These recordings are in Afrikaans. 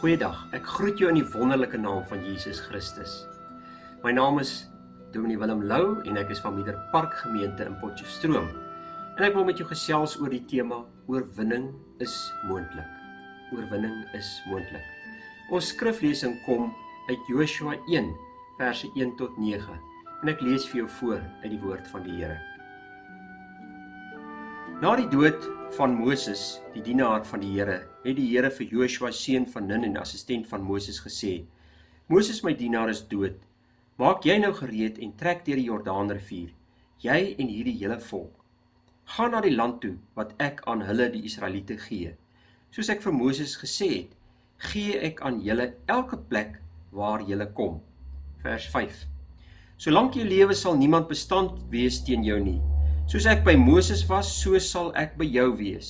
Goeiedag, ek groet jou in die wonderlike naam van Jesus Christus. My naam is Dominee Willem Lou en ek is van Miederpark gemeente in Potchefstroom. En ek wil met jou gesels oor die tema oorwinning is moontlik. Oorwinning is moontlik. Ons skriflesing kom uit Joshua 1 verse 1 tot 9 en ek lees vir jou voor uit die woord van die Here. Na die dood van Moses, die dienaar van die Here, het die Here vir Joshua seun van Nun en assistent van Moses gesê: Moses my dienaar is dood. Maak jy nou gereed en trek deur die Jordaanrivier, jy en hierdie hele volk. Gaan na die land toe wat ek aan hulle die Israeliete gee. Soos ek vir Moses gesê het, gee ek aan julle elke plek waar julle kom. Vers 5. Solank jy lewe sal niemand bestand wees teen jou nie. Soos ek by Moses was, so sal ek by jou wees.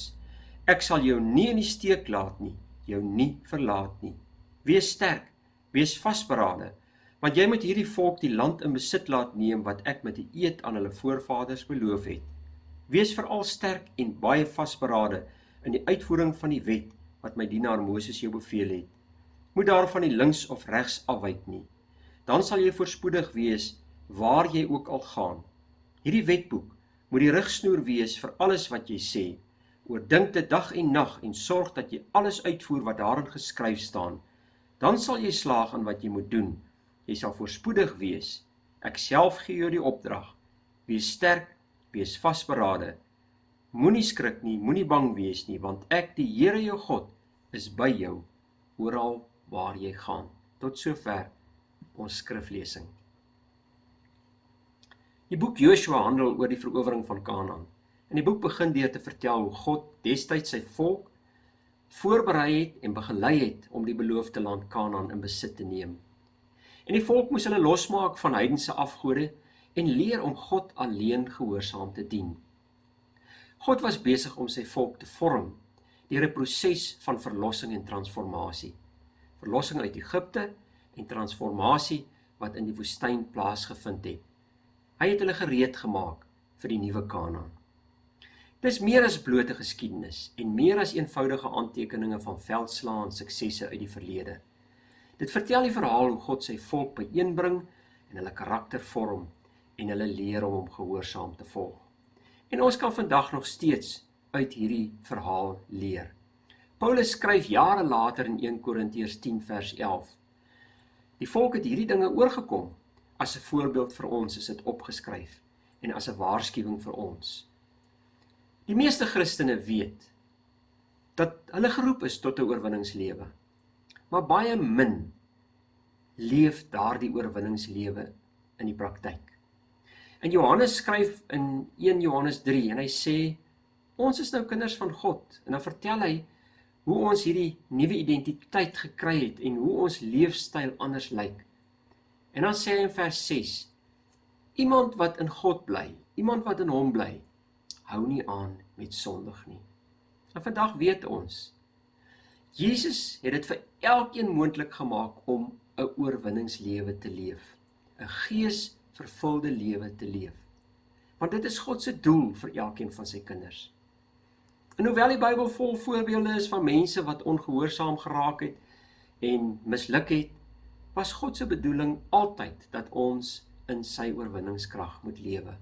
Ek sal jou nie in die steek laat nie, jou nie verlaat nie. Wees sterk, wees vasberade, want jy moet hierdie volk die land in besit laat neem wat ek met 'n eed aan hulle voorvaders beloof het. Wees veral sterk en baie vasberade in die uitvoering van die wet wat my dienaar Moses jou beveel het. Moet daarvan nie links of regs afwyk nie. Dan sal jy voorspoedig wees waar jy ook al gaan. Hierdie wetboek moet die rigsnoer wees vir alles wat jy sê. Oordink dit dag en nag en sorg dat jy alles uitvoer wat daarin geskryf staan. Dan sal jy slaag in wat jy moet doen. Jy sal voorspoedig wees. Ek self gee jou die opdrag. Wees sterk, wees vasberade. Moenie skrik nie, moenie bang wees nie, want ek, die Here jou God, is by jou, oral waar jy gaan. Tot sover ons skriflesing. Die boek Joshua handel oor die verowering van Kanaan. En die boek begin deur te vertel hoe God destyds sy volk voorberei het en begelei het om die beloofde land Kanaan in besit te neem. En die volk moes hulle losmaak van heidense afgode en leer om God alleen gehoorsaam te dien. God was besig om sy volk te vorm deur 'n proses van verlossing en transformasie. Verlossing uit Egipte en transformasie wat in die woestyn plaasgevind het. Hy het hulle gereed gemaak vir die nuwe Kanaan. Dis meer as blote geskiedenis en meer as eenvoudige aantekeninge van veldslae en suksesse uit die verlede. Dit vertel die verhaal hoe God sy volk byeenbring en hulle karakter vorm en hulle leer om hom gehoorsaam te volg. En ons kan vandag nog steeds uit hierdie verhaal leer. Paulus skryf jare later in 1 Korintiërs 10 vers 11. Die volk het hierdie dinge oorgekom. As 'n voorbeeld vir ons is dit opgeskryf en as 'n waarskuwing vir ons. Die meeste Christene weet dat hulle geroep is tot 'n oorwinningslewe, maar baie min leef daardie oorwinningslewe in die praktyk. En Johannes skryf in 1 Johannes 3 en hy sê, ons is nou kinders van God, en dan vertel hy hoe ons hierdie nuwe identiteit gekry het en hoe ons leefstyl anders lyk. En dan sê hy in vers 6, iemand wat in God bly, iemand wat in hom bly, hou nie aan met sondig nie. En vandag weet ons, Jesus het dit vir elkeen moontlik gemaak om 'n oorwinningslewe te leef, 'n geesvervulde lewe te leef. Want dit is God se doel vir elkeen van sy kinders. En hoewel die Bybel vol voorbeelde is van mense wat ongehoorsaam geraak het en misluk het, was God se bedoeling altyd dat ons in sy oorwinningskrag moet lewe.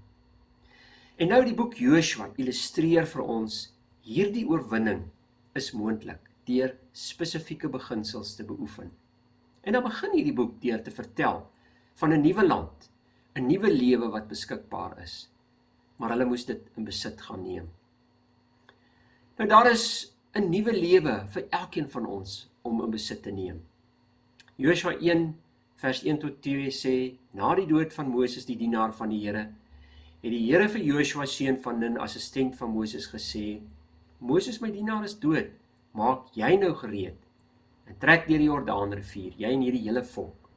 En nou die boek Joshua illustreer vir ons hierdie oorwinning is moontlik deur spesifieke beginsels te beoefen. En dan begin hierdie boek deur te vertel van 'n nuwe land, 'n nuwe lewe wat beskikbaar is, maar hulle moes dit in besit gaan neem. Nou daar is 'n nuwe lewe vir elkeen van ons om in besit te neem. Joshua 1 vers 1 tot 2 sê, na die dood van Moses die dienaar van die Here, het die Here vir Joshua seun van Nun, assistent van Moses gesê, Moses my dienaar is dood, maak jy nou gereed en trek deur die Jordaanrivier, jy en hierdie hele volk.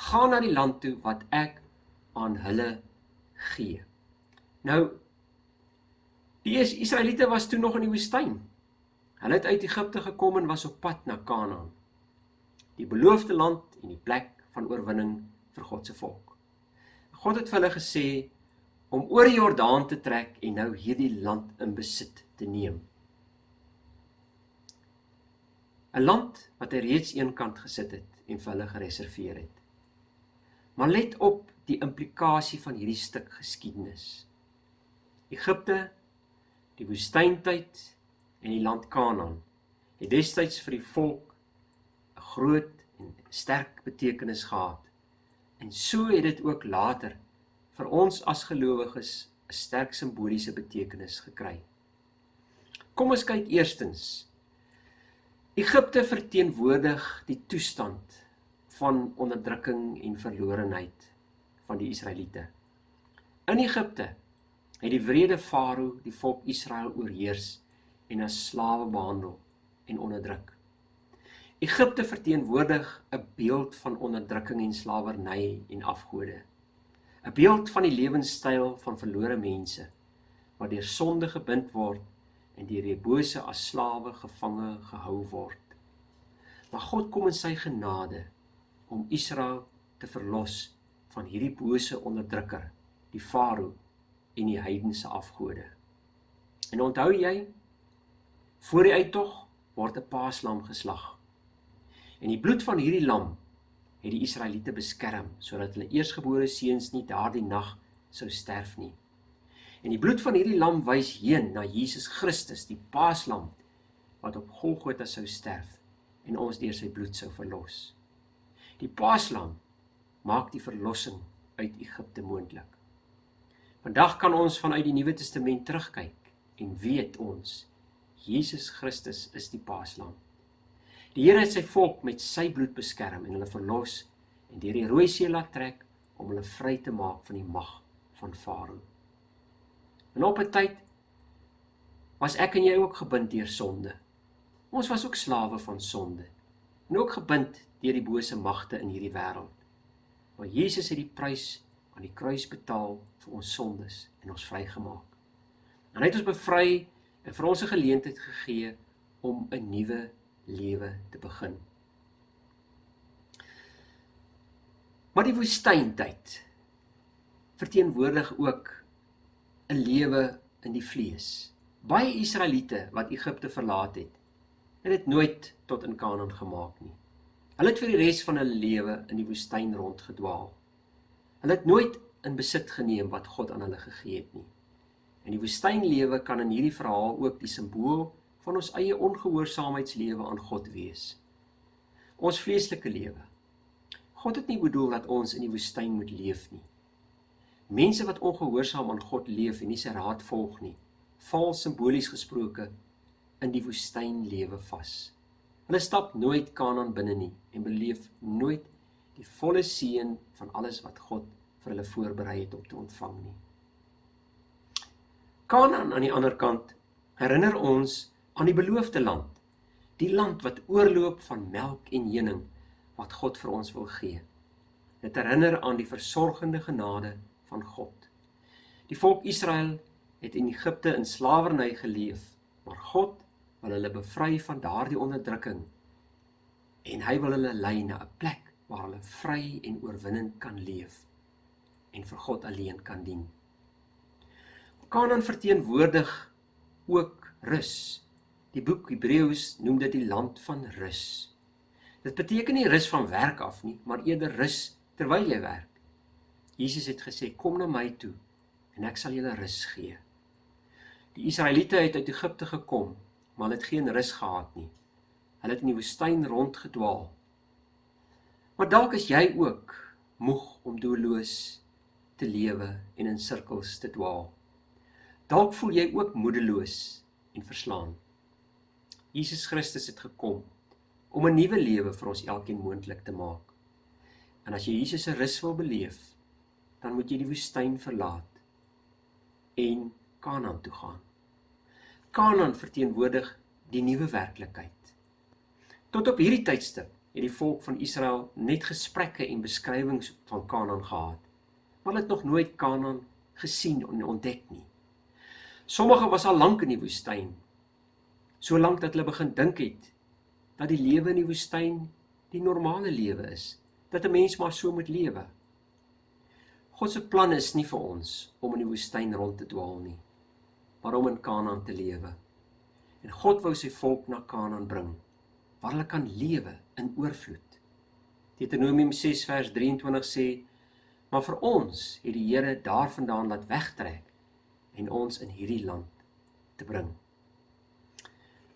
Gaan na die land toe wat ek aan hulle gee. Nou, die Israeliete was toe nog in die woestyn. Hulle het uit Egipte gekom en was op pad na Kanaan, die beloofde land en die plek van oorwinning vir God se volk. God het vir hulle gesê om oor die Jordaan te trek en nou hierdie land in besit te neem. 'n land wat hy reeds eenkant gesit het en vir hulle gereserveer het. Maar let op die implikasie van hierdie stuk geskiedenis. Egipte, die woestyntyd en die land Kanaan het destyds vir die volk 'n groot en sterk betekenis gehad. En so het dit ook later vir ons as gelowiges 'n sterk simboliese betekenis gekry. Kom ons kyk eerstens. Egipte verteenwoordig die toestand van onderdrukking en verlorenheid van die Israeliete. In Egipte het die wrede Farao die volk Israel oorheers en as slawe behandel en onderdruk. Egipte verteenwoordig 'n beeld van onderdrukking en slawerny en afgode. 'n Beeld van die lewenstyl van verlore mense, wat deur sonde gebind word en deur die bose as slawe gevange gehou word. Maar God kom in sy genade om Israel te verlos van hierdie bose onderdrukker, die Farao en die heidense afgode. En onthou jy, voor die uittog word 'n paaslam geslag. En die bloed van hierdie lam het die Israeliete beskerm, sodat hulle eersgebore seuns nie daardie nag sou sterf nie. En die bloed van hierdie lam wys heen na Jesus Christus, die paaslam, wat op Golgotha sou sterf en ons deur sy bloed sou verlos. Die paaslam maak die verlossing uit Egipte moontlik. Vandag kan ons vanuit die Nuwe Testament terugkyk en weet ons, Jesus Christus is die paaslam. Die Here het sy volk met sy bloed beskerm en hulle verlos en deur die Rooi See laat trek om hulle vry te maak van die mag van Farao. En op 'n tyd was ek en jy ook gebind deur sonde. Ons was ook slawe van sonde en ook gebind deur die bose magte in hierdie wêreld. Maar Jesus het die prys aan die kruis betaal vir ons sondes en ons vrygemaak. En hy het ons bevry en vir ons 'n geleentheid gegee om 'n nuwe lewe te begin. Maar die woestyntyd verteenwoordig ook 'n lewe in die vlees. Baie Israeliete wat Egipte verlaat het dit nooit tot in Kanaan gemaak nie. Hulle het vir die res van hulle lewe in die woestyn rondgedwaal. Hulle het nooit in besit geneem wat God aan hulle gegee het nie. En die woestynlewe kan in hierdie verhaal ook die simbool van ons eie ongehoorsaamheidslewe aan God wees. Ons vleeslike lewe. God het nie bedoel dat ons in die woestyn moet leef nie. Mense wat ongehoorsaam aan God leef en nie sy raad volg nie, val simbolies gesproke in die woestynlewe vas. Hulle stap nooit Kanaan binne nie en beleef nooit die volle seën van alles wat God vir hulle voorberei het om te ontvang nie. Kanaan aan die ander kant herinner ons aan die beloofde land, die land wat oorloop van melk en honing wat God vir ons wil gee. Dit herinner aan die versorgende genade van God. Die volk Israel het in Egipte in slawerny geleef, maar God wil hulle bevry van daardie onderdrukking en hy wil hulle lei na 'n plek waar hulle vry en oorwinnend kan leef en vir God alleen kan dien. Kanaan verteenwoordig ook rus. Die boek Hebreëus noem dit die land van rus. Dit beteken nie rus van werk af nie, maar eerder rus terwyl jy werk. Jesus het gesê, kom na my toe en ek sal julle rus gee. Die Israeliete het uit Egipte gekom, maar hulle het geen rus gehad nie. Hulle het in die woestyn rondgedwaal. Maar dalk is jy ook moeg om doelloos te lewe en in sirkels te dwaal. Dalk voel jy ook moedeloos en verslaan. Jesus Christus het gekom om 'n nuwe lewe vir ons elkeen moontlik te maak. En as jy Jesus se rus wil beleef, dan moet jy die woestyn verlaat en Kanaan toe gaan. Kanaan verteenwoordig die nuwe werklikheid. Tot op hierdie tydstip het die volk van Israel net gesprekke en beskrywings van Kanaan gehad, maar hulle het nog nooit Kanaan gesien en ontdek nie. Sommige was al lank in die woestyn, so lank dat hulle begin dink het dat die lewe in die woestyn die normale lewe is, dat 'n mens maar so moet lewe. God se plan is nie vir ons om in die woestyn rond te dwaal nie, maar om in Kanaan te lewe. En God wou sy volk na Kanaan bring. waar hulle kan lewe in oorvloed. Deuteronomium 6 vers 23 sê, maar vir ons het die Here daarvandaan laat wegtrek en ons in hierdie land te bring.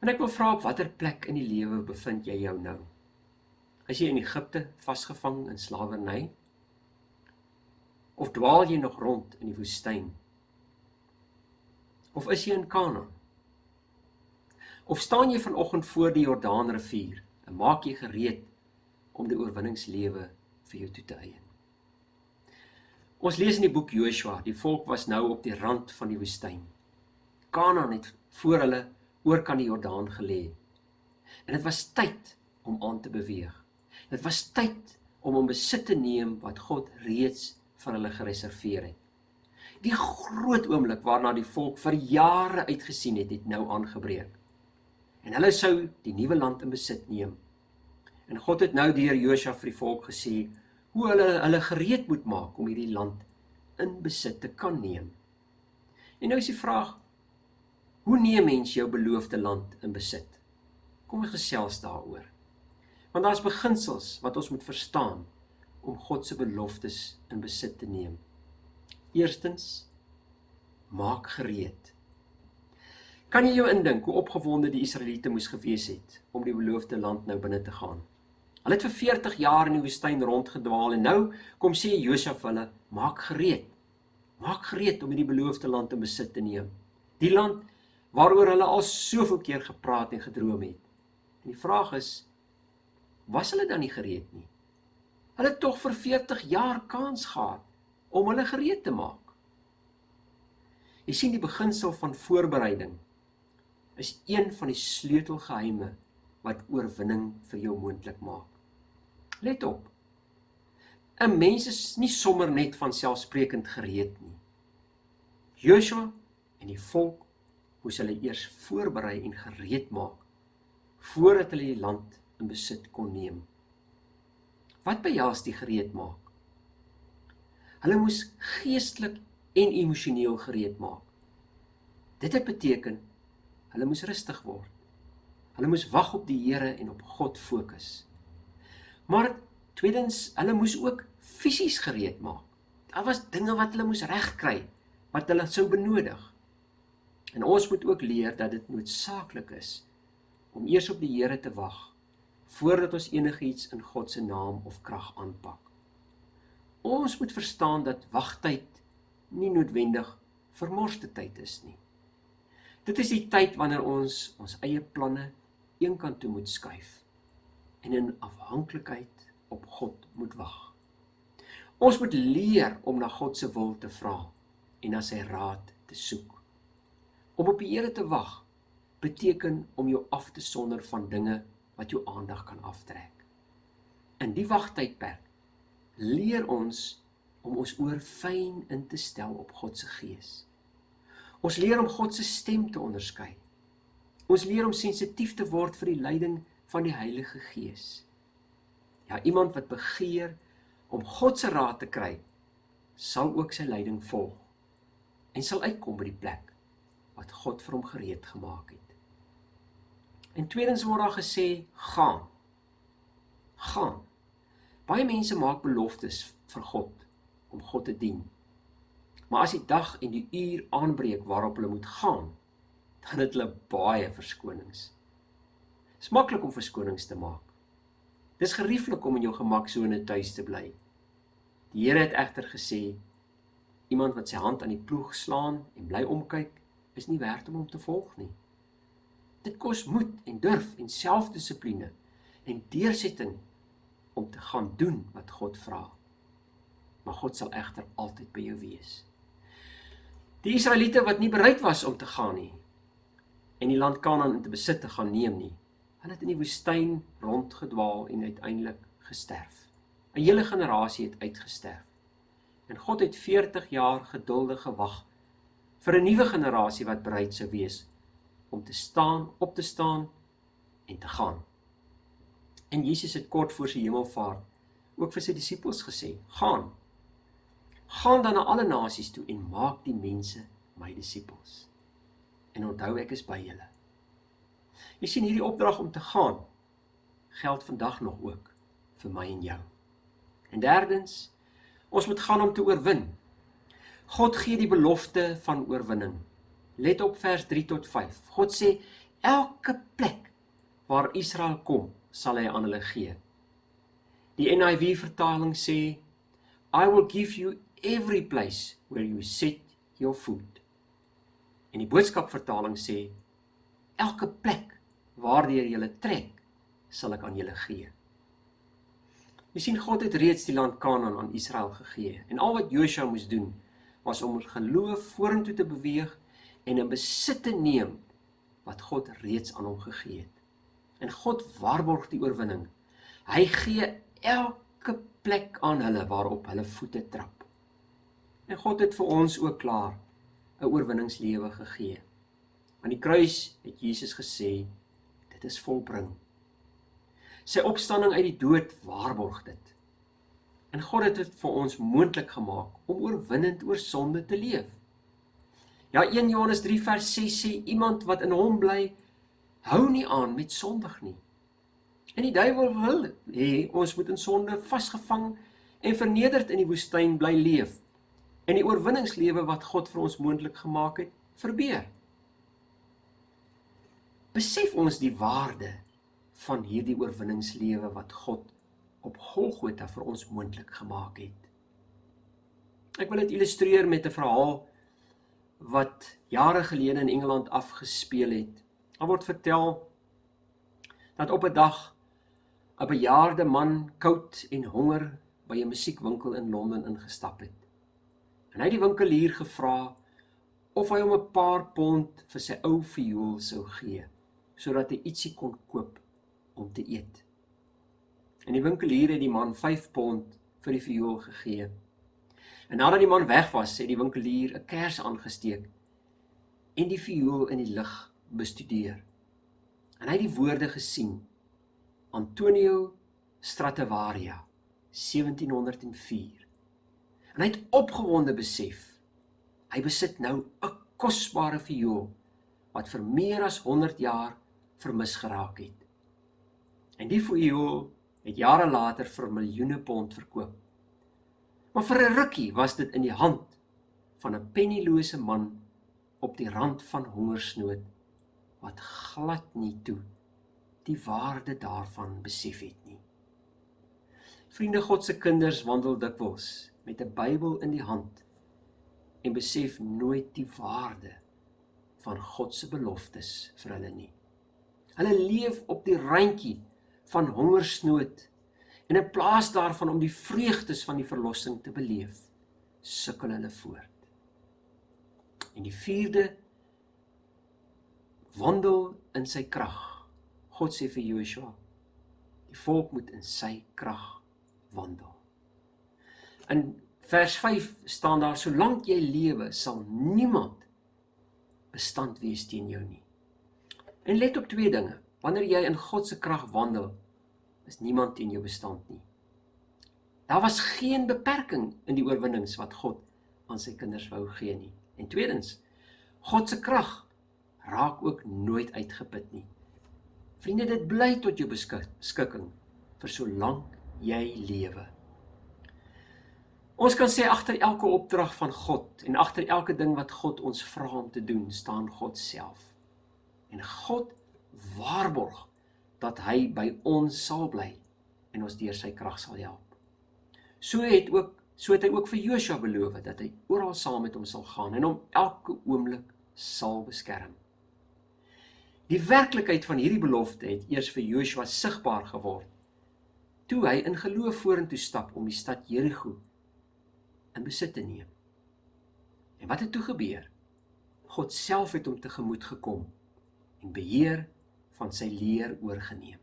En ek wil vra, op watter plek in die lewe bevind jy jou nou? Is jy in Egipte vasgevang in slawerny? Of dwaal jy nog rond in die woestyn? Of is jy in Kanaan? Of staan jy vanoggend voor die Jordaanrivier en maak jy gereed om die oorwinningslewe vir jou toe te eien? Ons lees in die boek Joshua, die volk was nou op die rand van die woestyn. Kanaan het voor hulle oorkant die Jordaan gelê. En dit was tyd om aan te beweeg. Dit was tyd om in besit te neem wat God reeds vir hulle gereserveer het. Die groot oomblik waarna die volk vir jare uitgesien het, het nou aangebreek. En hulle sou die nuwe land in besit neem. En God het nou deur Joshua vir die volk gesê hoe hulle gereed moet maak om hierdie land in besit te kan neem. En nou is die vraag, hoe neem mens jou beloofde land in besit? Kom ons gesels daaroor. Want daar is beginsels wat ons moet verstaan om God se beloftes in besit te neem. Eerstens, maak gereed. Kan jy jou indink hoe opgewonde die Israeliete moes gewees het om die beloofde land nou binne te gaan? Hulle het vir 40 jaar in die woestyn rondgedwaal en nou kom sê Josua vir hulle, maak gereed. Maak gereed om hierdie beloofde land in besit te neem. Die land waaroor hulle al soveel keer gepraat en gedroom het. En die vraag is, was hulle dan nie gereed nie? Hulle het tog vir 40 jaar kans gehad om hulle gereed te maak. Jy sien, die beginsel van voorbereiding is een van die sleutelgeheime wat oorwinning vir jou moontlik maak. Let op, 'n mens is nie sommer net van selfsprekend gereed nie. Joshua en die volk moes hulle eers voorberei en gereed maak, voordat hulle die land in besit kon neem. Wat behels die gereed maak? Hulle moes geestelik en emosioneel gereed maak. Dit het beteken, hulle moes rustig word. Hulle moes wag op die Here en op God fokus. Maar tweedens, hulle moes ook fisies gereed maak. Daar was dinge wat hulle moes regkry, wat hulle sou benodig. En ons moet ook leer dat dit noodsaaklik is om eers op die Here te wag, voordat ons enigiets in God se naam of krag aanpak. Ons moet verstaan dat wagtyd nie noodwendig vermorste tyd is nie. Dit is die tyd wanneer ons eie planne eenkant toe moet skuif en in afhanklikheid op God moet wag. Ons moet leer om na God se wil te vra en na sy raad te soek. Om op die Here te wag beteken om jou af te sonder van dinge wat jou aandag kan aftrek. In die wagtydperk leer ons om ons oor fyn in te stel op God se gees. Ons leer om God se stem te onderskei. Ons leer om sensitief te word vir die leiding van die Heilige Gees. Ja, iemand wat begeer om God se raad te kry, sal ook sy leiding volg en sal uitkom by die plek wat God vir hom gereed gemaak het. En tweedens word daar gesê, gaan. Gaan. Baie mense maak beloftes vir God, om God te dien. Maar as die dag en die uur aanbreek waarop hulle moet gaan, dan het hulle baie verskonings. Dit is maklik om verskonings te maak. Dit is gerieflik om in jou gemaksone tuis te bly. Die Here het egter gesê, iemand wat sy hand aan die ploeg slaan en bly omkyk, is nie werd om hom te volg nie. Dit kos moed en durf en selfdissipline en deursetting om te gaan doen wat God vra. Maar God sal egter altyd by jou wees. Die Israeliete wat nie bereid was om te gaan nie, en die land Kanaan in te besit te gaan neem nie, hulle het in die woestyn rondgedwaal en uiteindelik gesterf. 'n Hele generasie het uitgesterf. En God het 40 jaar geduldig gewag vir 'n nuwe generasie wat bereid sou wees om te staan, op te staan en te gaan. En Jesus het kort voor sy hemelvaart ook vir sy disippels gesê, gaan dan na alle nasies toe en maak die mense my disippels. En onthou, ek is by julle. Jy sien hierdie opdrag om te gaan, geld vandag nog ook vir my en jou. En derdens, ons moet gaan om te oorwin. God gee die belofte van oorwinning. Let op vers 3 tot 5. God sê, elke plek waar Israel kom, sal hy aan hulle gee. Die NIV vertaling sê, I will give you every place where you set your foot. En die boodskapvertaling sê, elke plek waardeur julle trek, sal ek aan julle gee. Jy sien, God het reeds die land Kanaan aan Israel gegee. En al wat Josua moes doen, was om met geloof vorentoe te beweeg en in besit te neem wat God reeds aan hom gegee het. En God waarborg die oorwinning. Hy gee elke plek aan hulle waarop hulle voete trap. En God het vir ons ook klaar 'n oorwinningslewe gegee. Aan die kruis het Jesus gesê, dit is volbring. Sy opstanding uit die dood waarborg dit. En God het dit vir ons moontlik gemaak om oorwinnend oor sonde te leef. Ja, 1 Johannes 3 vers 6 sê, iemand wat in hom bly, hou nie aan met sondig nie. En die duiwel wil hê ons moet in sonde vasgevang en vernederd in die woestyn bly leef en die oorwinningslewe wat God vir ons moontlik gemaak het, verbeur. Besef ons die waarde van hierdie oorwinningslewe wat God op Golgotha vir ons moontlik gemaak het. Ek wil dit illustreer met 'n verhaal wat jare gelede in Engeland afgespeel het. Daar word vertel dat op 'n dag 'n bejaarde man koud en honger by 'n musiekwinkel in Londen ingestap het. En hy het die winkelier gevra of hy hom 'n paar pond vir sy ou viool sou gee, sodat hy ietsie kon koop om te eet. En die winkelier het die man 5 pond vir die viool gegee. En nadat die man weg was, het die winkelier 'n kers aangesteek en die viool in die lig bestudeer. En hy het die woorde gesien, Antonio Stradivari, 1704. En hy het opgewonde besef, hy besit nou 'n kosbare viool, wat vir meer as 100 jaar vermis geraak het. En die viool het jare later vir miljoene pond verkoop. Maar vir 'n rukkie was dit in die hand van 'n pennilose man op die rand van hongersnood, wat glad nie toe die waarde daarvan besef het nie. Vriende, God se kinders wandel dikwels met 'n Bybel in die hand en besef nooit die waarde van God se beloftes vir hulle nie. Hulle leef op die randjie van hongersnood en in plaas daarvan om die vreugdes van die verlossing te beleef, sukkel hulle voort. En die 4de, wandel in sy krag. God sê vir Joshua, die volk moet in sy krag wandel. In vers 5 staan daar, solank jy lewe, sal niemand bestand wees teen jou nie. En let op 2 dinge. Wanneer jy in God se krag wandel, is niemand teen jou bestand nie. Daar was geen beperking in die oorwinnings wat God aan sy kinders wou gee nie. En tweedens, God se krag raak ook nooit uitgeput nie. Vriende, dit bly tot jou beskikking vir solank jy lewe. Ons kan sê, agter elke opdrag van God en agter elke ding wat God ons vra om te doen, staan God self. En God waarborg dat hy by ons sal bly en ons deur sy krag sal help. So het hy ook vir Joshua beloof dat hy oral saam met hom sal gaan en hom elke oomblik sal beskerm. Die werklikheid van hierdie belofte het eers vir Joshua sigbaar geword, toe hy in geloof vorentoe stap om die stad Jerigo in besit te neem. En wat het toe gebeur? God self het hom tegemoet gekom en beheer van sy leer oorgeneem.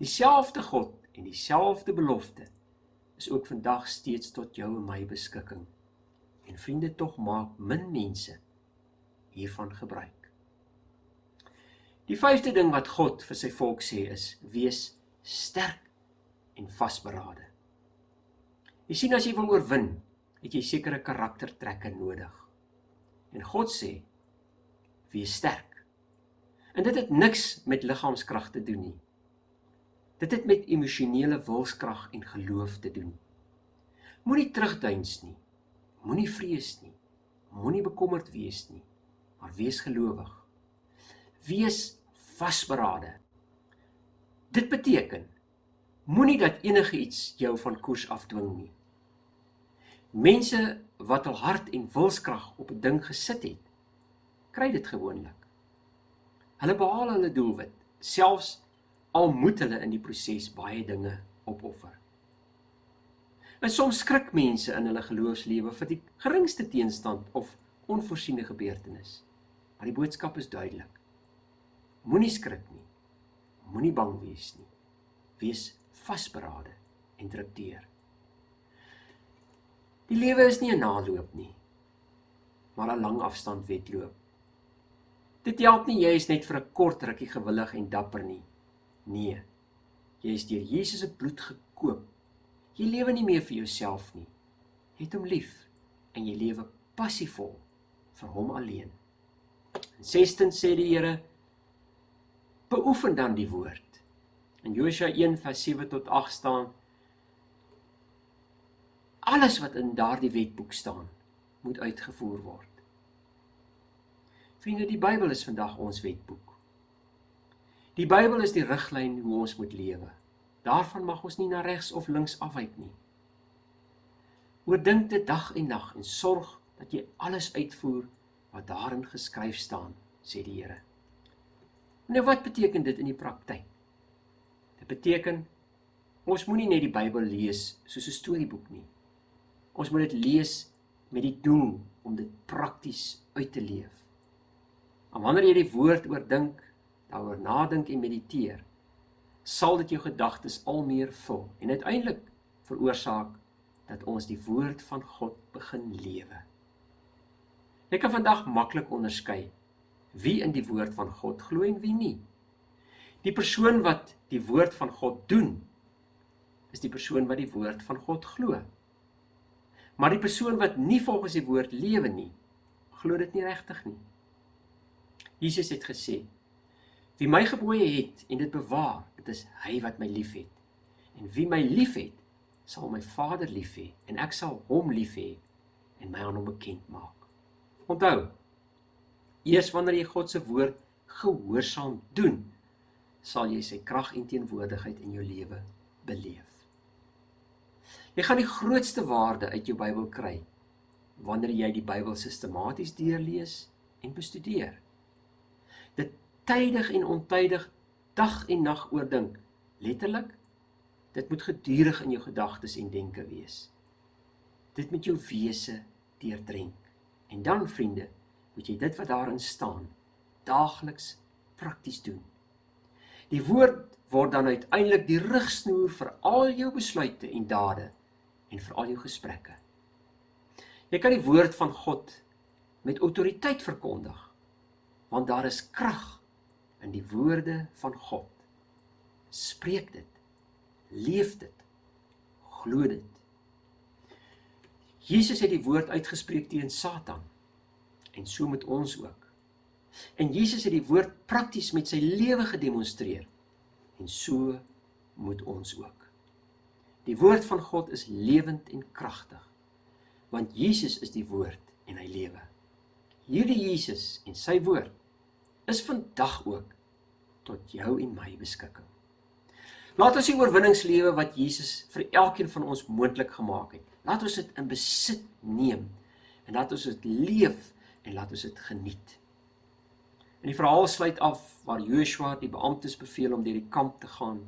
Dieselfde God en dieselfde belofte is ook vandag steeds tot jou en my beskikking. En vriende, tog maak min mense hiervan gebruik. Die 5de ding wat God vir sy volk sê is, wees sterk en vasberade. Jy sien, as jy wil oorwin, het jy sekere karaktertrekke nodig. En God sê, wees sterk. En dit het niks met liggaamskrag te doen nie. Dit het met emosionele wilskrag en geloof te doen. Moenie terugdeins nie, moenie vrees nie, moenie bekommerd wees nie, maar wees gelowig. Wees vasberade. Dit beteken, moenie dat enige iets jou van koers afdwing nie. Mense wat al hart en wilskrag op 'n ding gesit het, kry dit gewoonlik. Hulle behaal hulle doelwit, selfs al moet hulle in die proses baie dinge opoffer. En soms skrik mense in hulle geloofslewe vir die geringste teenstand of onvoorsiene gebeurtenis. Maar die boodskap is duidelik. Moenie skrik nie, moenie bang wees nie. Wees vasberade en druk deur. Die lewe is nie 'n naloop nie, maar 'n lang afstand wedloop. Dit help nie jy is net vir 'n kort rukkie gewillig en dapper nie. Nee, jy is deur Jesus se bloed gekoop. Jy lewe nie meer vir jouself nie. Jy het hom lief en jy lewe passievol vir hom alleen. En 16 sê die Here, beoefen dan die woord. In Josua 1 vers 7 tot 8 staan, alles wat in daardie wetboek staan, moet uitgevoer word. Vriende, die Bybel is vandag ons wetboek. Die Bybel is die riglyn hoe ons moet lewe. Daarvan mag ons nie na regs of links afwyk nie. Oordink dit dag en nag en sorg dat jy alles uitvoer wat daarin geskryf staan, sê die Here. Nou wat beteken dit in die praktyk? Dit beteken, ons moenie net die Bybel lees soos 'n storieboek nie. Ons moet dit lees met die doel om dit prakties uit te leef. En wanneer jy die woord oordink, daaroor nadink en mediteer, sal dit jou gedagtes al meer vul en uiteindelik veroorsaak dat ons die woord van God begin lewe. Jy kan vandag maklik onderskei wie in die woord van God glo en wie nie. Die persoon wat die woord van God doen, is die persoon wat die woord van God glo. Maar die persoon wat nie volgens die woord lewe nie, glo dit nie regtig nie. Jesus het gesê, wie my gebooie het en dit bewaar, dit is hy wat my lief het. En wie my lief het, sal my Vader lief hê, en ek sal hom lief hê en my aan hom bekend maak. Onthou, eers wanneer jy God se woord gehoorsaam doen, sal jy sy krag en teenwoordigheid in jou lewe beleef. Jy gaan die grootste waarde uit jou Bybel kry, wanneer jy die Bybel sistematies deurlees en bestudeer. Dit tydig en ontydig, dag en nag oordink. Letterlik, dit moet gedurig in jou gedagtes en denke wees. Dit moet jou wese deurdrenk. En dan, vriende, moet jy dit wat daarin staan, daagliks prakties doen. Die woord word dan uiteindelik die rigsnoer vir al jou besluite en dade en vir al jou gesprekke. Jy kan die woord van God met autoriteit verkondig, want daar is krag in die woorde van God. Spreek dit, leef dit, glo dit. Jesus het die woord uitgespreek teen Satan, en so moet ons ook. En Jesus het die woord prakties met sy lewe gedemonstreer, en so moet ons ook. Die woord van God is lewend en kragtig, want Jesus is die woord en hy lewe. Hierdie Jesus en sy woord is vandag ook tot jou en my beskikking. Laat ons die oorwinningslewe wat Jesus vir elkeen van ons moontlik gemaak het, laat ons dit in besit neem, en laat ons dit leef, en laat ons dit geniet. En die verhaal sluit af waar Joshua die beamptes beveel om deur die kamp te gaan,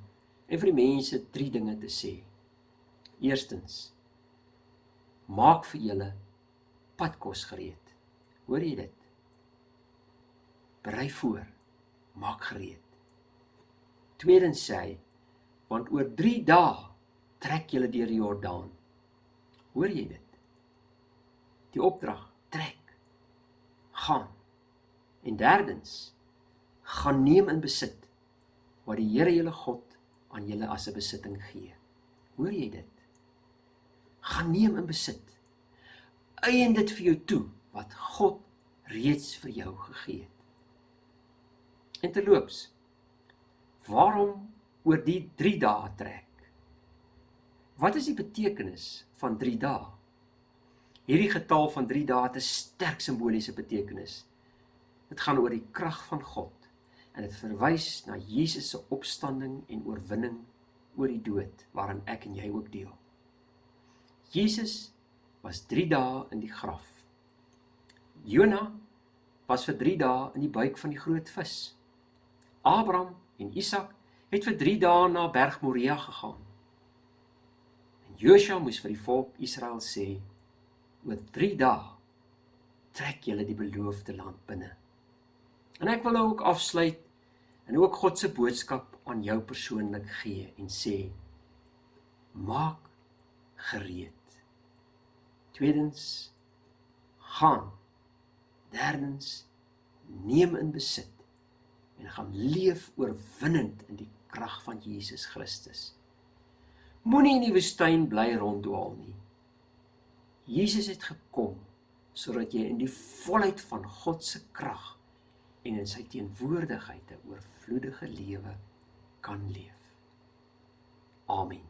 en vir die mense 3 dinge te sê. Eerstens, maak vir julle padkos gereed. Hoor jy dit? Berei voor, maak gereed. Tweedens sê hy, want oor 3 dae trek julle deur die Jordaan. Hoor jy dit? Die opdrag, trek, gaan. En derdens, gaan neem in besit wat die Here julle God aan julle as 'n besitting gee. Hoor jy dit? Gaan neem in besit. Eien dit vir jou toe wat God reeds vir jou gegee het. En terloops, waarom oor die 3 dae trek. Wat is die betekenis van 3 dae? Hierdie getal van 3 dae het 'n sterk simboliese betekenis. Dit gaan oor die krag van God en dit verwys na Jesus se opstanding en oorwinning oor die dood, waarin ek en jy ook deel. Jesus was 3 dae in die graf. Jona was vir 3 dae in die buik van die groot vis. Abraham en Isak het vir 3 dae na berg Moria gegaan. En Josua moes vir die volk Israel sê, oor 3 dae trek julle die beloofde land binne. En ek wil nou ook afsluit en ook God se boodskap aan jou persoonlik gee en sê, maak gereed. Tweedens, gaan. Derdens, neem in besit en gaan leef oorwinnend in die krag van Jesus Christus. Moenie in die woestyn bly ronddwaal nie. Jesus het gekom sodat jy in die volheid van God se krag en in sy teenwoordigheid 'n oorvloedige lewe kan leef. Amen.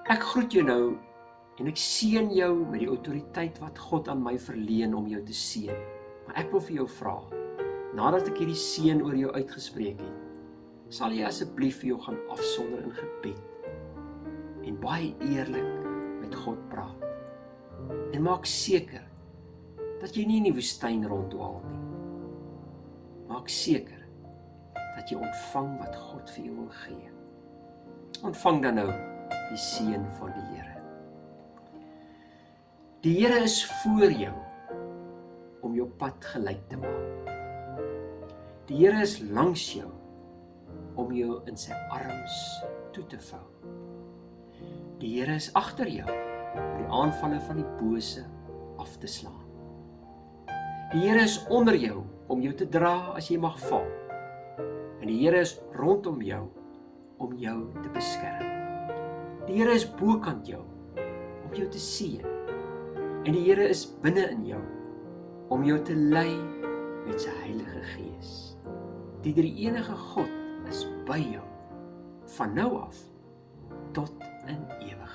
Ek groet jou nou en ek seën jou met die autoriteit wat God aan my verleen om jou te seën. Maar ek wil vir jou vra, nadat ek hierdie seën oor jou uitgespreek het, sal jy asseblief vir jou gaan afsonder in gebed en baie eerlik met God praat. En maak seker dat jy nie in die woestyn ronddwaal nie. Maak seker dat jy ontvang wat God vir jou wil gee. Ontvang dan nou die seën van die Here. Die Here is voor jou om jou pad gelyk te maak. Die Here is langs jou om jou in sy arms toe te vou. Die Here is agter jou om die aanvalle van die bose af te slaan. Die Here is onder jou om jou te dra as jy mag val. En die Here is rondom jou om jou te beskerm. Die Here is bokant jou om jou te seën. En die Here is binne in jou om jou te lei met sy Heilige Gees. Die drie-enige God is by jou van nou af tot in ewigheid.